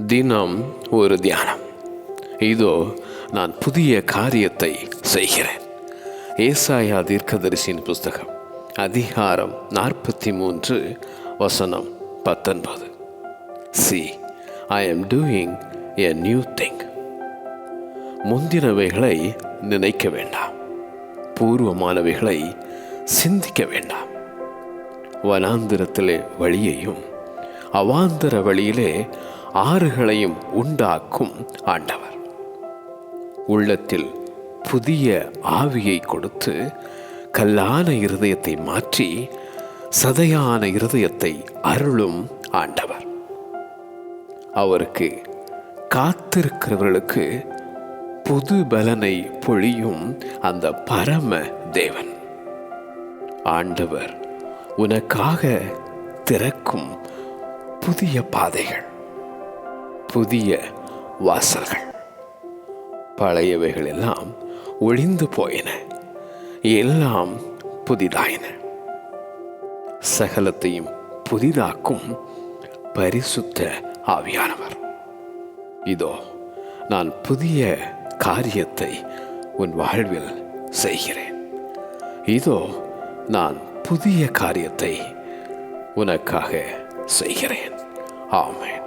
தினம் ஒரு தியானம். இதோ நான் புதிய காரியத்தை செய்கிறேன். ஏசாயா தீர்க்கதரிசியின் புஸ்தகம் அதிகாரம் 43 வசனம் 19. See, I am doing a new thing. முந்தினவைகளை நினைக்க வேண்டாம், பூர்வமானவைகளை சிந்திக்க வேண்டாம். வனாந்திரத்திலே வழியையும் அவாந்தர வழியிலே ஆறுகளையும் உண்டாக்கும் ஆண்டவர். உள்ளத்தில் புதிய ஆவியை கொடுத்து கல்லான இருதயத்தை மாற்றி சதையான இருதயத்தை அருளும் ஆண்டவர். அவருக்கு காத்திருக்கிறவர்களுக்கு புது பலனை பொழியும் அந்த பரம தேவன். ஆண்டவர் உனக்காக திறக்கும் புதிய பாதைகள், புதிய வாசல்கள். பழையவைகள் எல்லாம் ஒழிந்து போயின, எல்லாம் புதிதாயின. சகலத்தையும் புதிதாக்கும் பரிசுத்த ஆவியானவர். இதோ நான் புதிய காரியத்தை உன் வாழ்வில் செய்கிறேன். இதோ நான் புதிய காரியத்தை உனக்காக செய்கிறேன். ஆமென்.